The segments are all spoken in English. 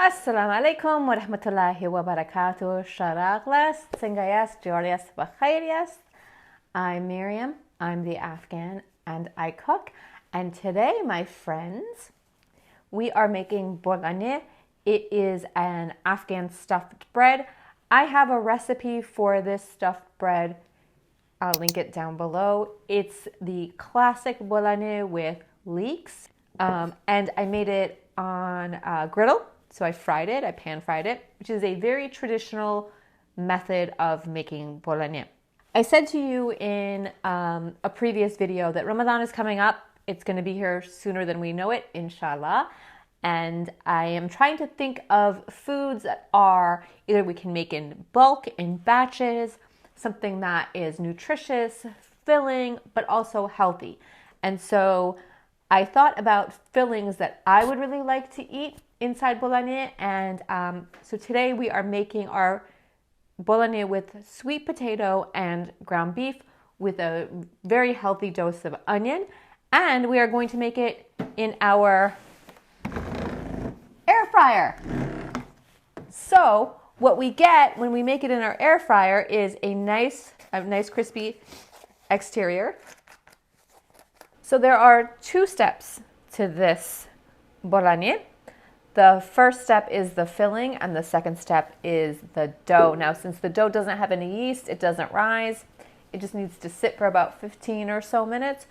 Assalamu alaikum wa rahmatullahi wa barakatuh. Sharaglas, Tsingayas, Jorias, Bakhairias. I'm Miriam. I'm the Afghan and I cook. And today, my friends, we are making bolani. It is an Afghan stuffed bread. I have a recipe for this stuffed bread. I'll link it down below. It's the classic bolani with leeks. And I made it on a griddle. So I fried it, I pan fried it, which is a very traditional method of making bolani. I said to you in a previous video that Ramadan is coming up. It's going to be here sooner than we know it, inshallah. And I am trying to think of foods that are either we can make in bulk, in batches, something that is nutritious, filling, but also healthy. And so I thought about fillings that I would really like to eat inside bolani, and so today we are making our bolani with sweet potato and ground beef with a very healthy dose of onion, and we are going to make it in our air fryer. So what we get when we make it in our air fryer is a nice crispy exterior. So there are two steps to this bolani. The first step is the filling and the second step is the dough. Now, since the dough doesn't have any yeast, it doesn't rise. It just needs to sit for about 15 or so minutes.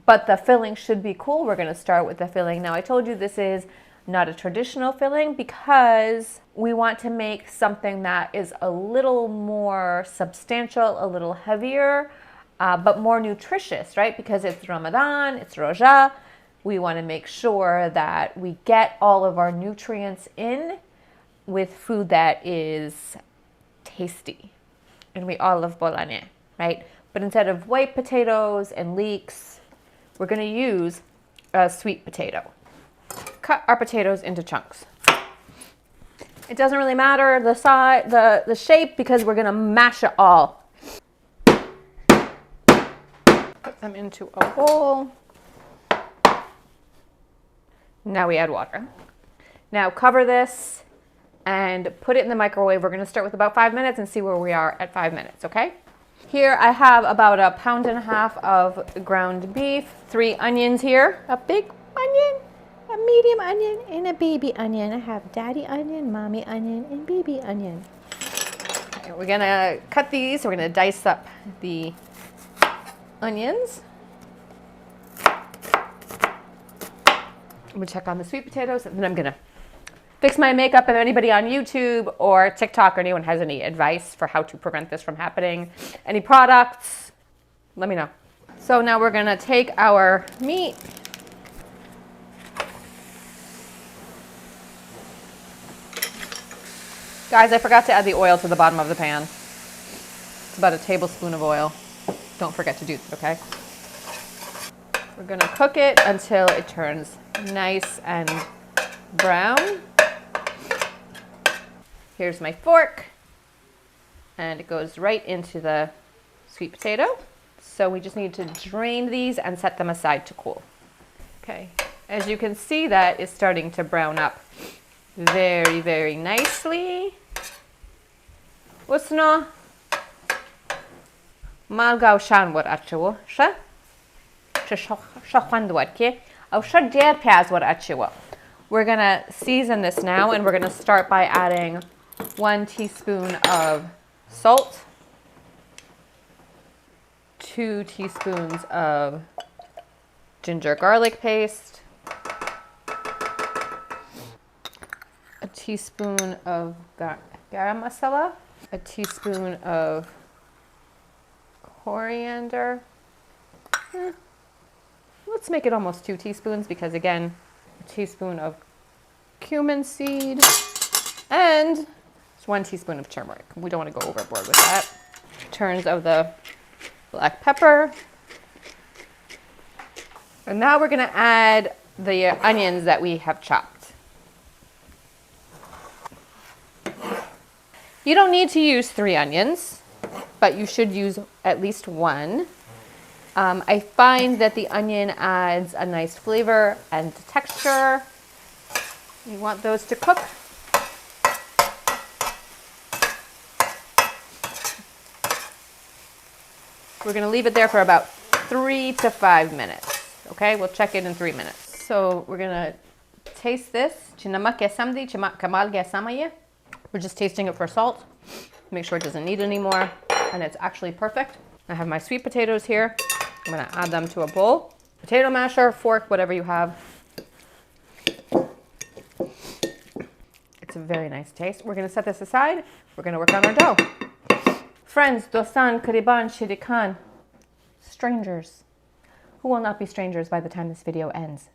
But the filling should be cool. We're going to start with the filling. Now, I told you this is not a traditional filling because we want to make something that is a little more substantial, a little heavier, but more nutritious, right? Because it's Ramadan, it's Roja. We want to make sure that we get all of our nutrients in with food that is tasty. And we all love bolani, right? But instead of white potatoes and leeks, we're going to use a sweet potato. Cut our potatoes into chunks. It doesn't really matter the size, the shape, because we're going to mash it all. Put them into a bowl. Now we add water. Now cover this and put it in the microwave. We're going to start with about 5 minutes and see where we are at 5 minutes, okay? Here I have about 1.5 pounds of ground beef, 3 onions here, a big onion, a medium onion, and a baby onion. I have daddy onion, mommy onion, and baby onion. Okay, we're going to cut these. We're going to dice up the onions. I'm gonna check on the sweet potatoes, and then I'm gonna fix my makeup. If anybody on YouTube or TikTok or anyone has any advice for how to prevent this from happening, any products, let me know. So now we're gonna take our meat. Guys, I forgot to add the oil to the bottom of the pan. It's about 1 tablespoon of oil. Don't forget to do that, okay? We're gonna cook it until it turns nice and brown. Here's my fork, and it goes right into the sweet potato. So we just need to drain these and set them aside to cool. Okay, as you can see, that is starting to brown up very, very nicely. Usno malgao shanwar achu sha. We're going to season this now, and we're going to start by adding 1 teaspoon of salt, 2 teaspoons of ginger garlic paste, 1 teaspoon of garam masala, 1 teaspoon of coriander. Let's make it almost 2 teaspoons because, again, 1 teaspoon of cumin seed and 1 teaspoon of turmeric. We don't want to go overboard with that. Turns of the black pepper. And now we're going to add the onions that we have chopped. You don't need to use 3 onions, but you should use at least 1. I find that the onion adds a nice flavor and texture. You want those to cook We're going to leave it there for about 3 to 5 minutes. Okay, we'll check it in 3 minutes. So we're going to taste this. We're just tasting it for salt. Make sure it doesn't need any more. And it's actually perfect. I have my sweet potatoes here. I'm going to add them to a bowl. Potato masher, fork, whatever you have. It's a very nice taste. We're going to set this aside. We're going to work on our dough. Friends, dosan, kariban, shirikan, strangers, who will not be strangers by the time this video ends.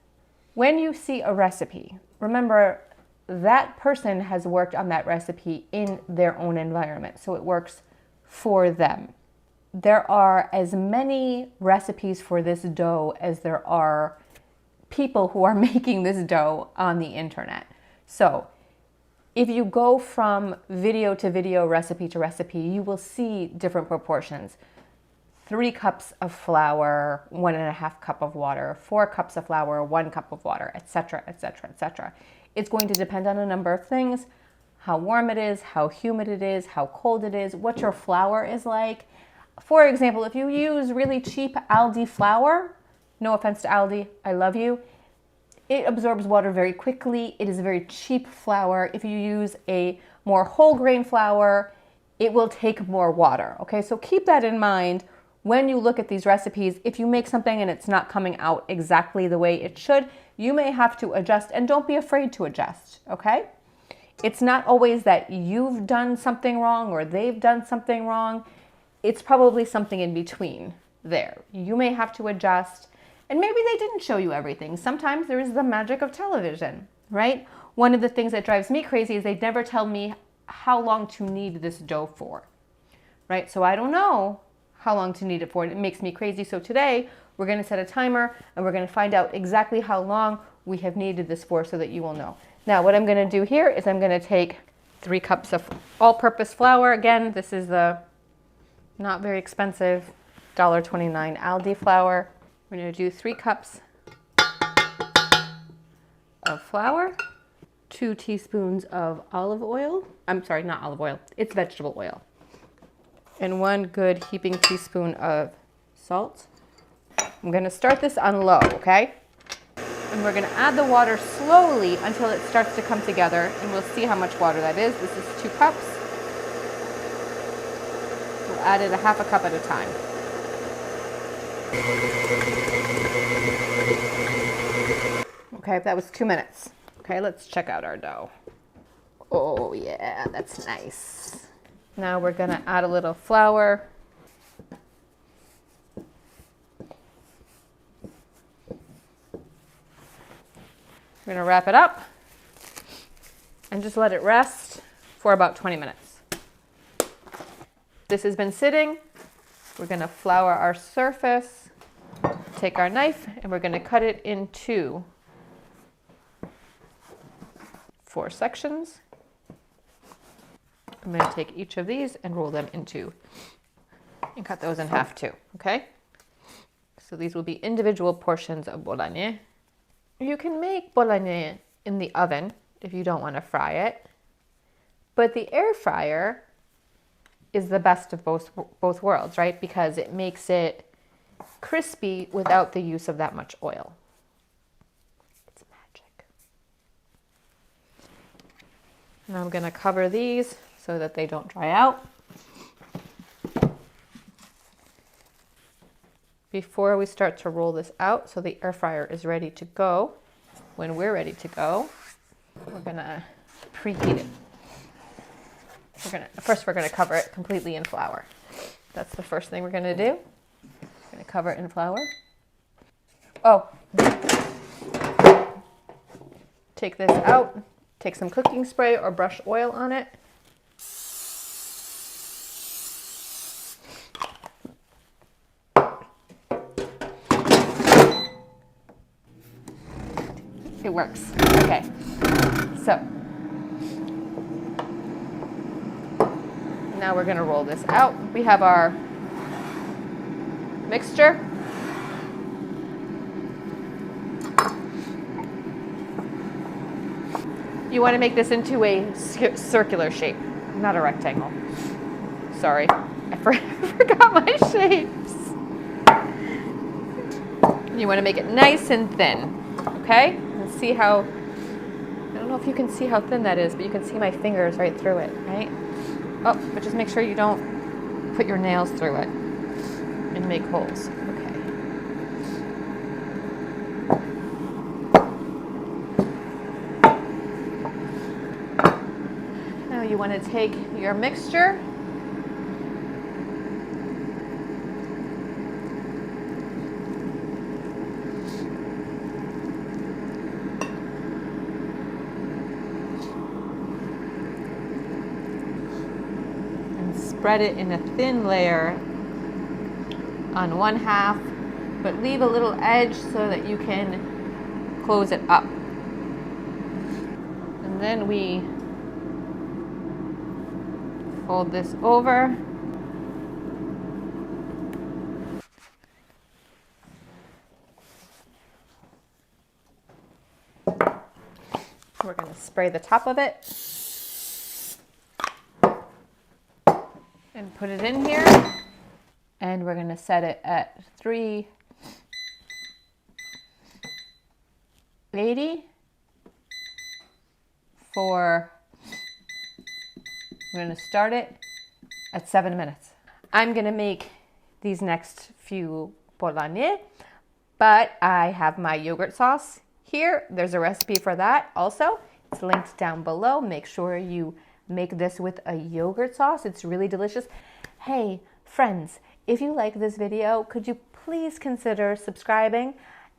When you see a recipe, remember that person has worked on that recipe in their own environment, so it works for them. There are as many recipes for this dough as there are people who are making this dough on the internet. So if you go from video to video, recipe to recipe, you will see different proportions. 3 cups of flour, 1.5 cups of water, 4 cups of flour, 1 cup of water, etc., etc., etc. It's going to depend on a number of things: how warm it is, how humid it is, how cold it is, what your flour is like. For example, if you use really cheap Aldi flour, no offense to Aldi, I love you, it absorbs water very quickly. It is a very cheap flour. If you use a more whole grain flour, it will take more water. Okay, so keep that in mind when you look at these recipes. If you make something and it's not coming out exactly the way it should, you may have to adjust, and don't be afraid to adjust, okay? It's not always that you've done something wrong or they've done something wrong. It's probably something in between there. You may have to adjust. And maybe they didn't show you everything. Sometimes there is the magic of television, right? One of the things that drives me crazy is they never tell me how long to knead this dough for, right? So I don't know how long to knead it for. It makes me crazy. So today we're going to set a timer and we're going to find out exactly how long we have kneaded this for so that you will know. Now what I'm going to do here is I'm going to take 3 cups of all-purpose flour. Again, this is the not very expensive $1.29 Aldi flour. We're going to do 3 cups of flour, 2 teaspoons of olive oil. I'm sorry, not olive oil. It's vegetable oil. And 1 good heaping teaspoon of salt. I'm going to start this on low, okay? And we're going to add the water slowly until it starts to come together, and we'll see how much water that is. This is 2 cups. We'll add it 1/2 cup at a time. Okay, that was 2 minutes. Okay, let's check out our dough. Oh yeah, that's nice. Now we're gonna add a little flour. We're gonna wrap it up and just let it rest for about 20 minutes. This has been sitting. We're gonna flour our surface, take our knife, and we're gonna cut it into 4 sections. I'm gonna take each of these and roll them in 2 and cut those in half too, okay? So these will be individual portions of bolani. You can make bolani in the oven if you don't wanna fry it, but the air fryer is the best of both worlds, right? Because it makes it crispy without the use of that much oil. It's magic. Now I'm gonna cover these so that they don't dry out. Before we start to roll this out, so the air fryer is ready to go, when we're ready to go, we're gonna preheat it. First we're gonna cover it completely in flour. That's the first thing we're gonna do. We're gonna cover it in flour. Oh, take this out, take some cooking spray or brush oil on it. It works. Okay, so now we're going to roll this out. We have our mixture. You want to make this into a circular shape, not a rectangle. Sorry, I forgot my shapes. You want to make it nice and thin, okay? And see how, I don't know if you can see how thin that is, but you can see my fingers right through it, right? Oh, but just make sure you don't put your nails through it and make holes. Okay. Now you want to take your mixture and spread it in a thin layer on one half, but leave a little edge so that you can close it up. And then we fold this over. We're going to spray the top of it and put it in here. And we're going to set it at 380 for, we're going to start it at 7 minutes. I'm going to make these next few bolani, but I have my yogurt sauce here. There's a recipe for that also. It's linked down below. Make sure you make this with a yogurt sauce. It's really delicious. Hey, friends, if you like this video, could you please consider subscribing?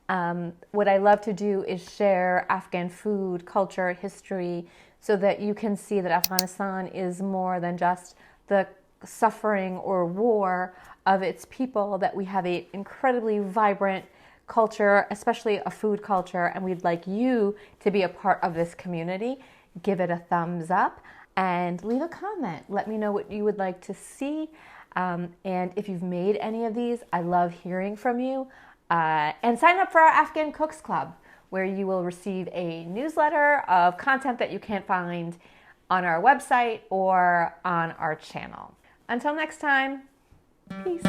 What I love to do is share Afghan food, culture, history, so that you can see that Afghanistan is more than just the suffering or war of its people, that we have an incredibly vibrant culture, especially a food culture, and we'd like you to be a part of this community. Give it a thumbs up and leave a comment. Let me know what you would like to see. And if you've made any of these, I love hearing from you. And sign up for our Afghan Cooks Club, where you will receive a newsletter of content that you can't find on our website or on our channel. Until next time, peace.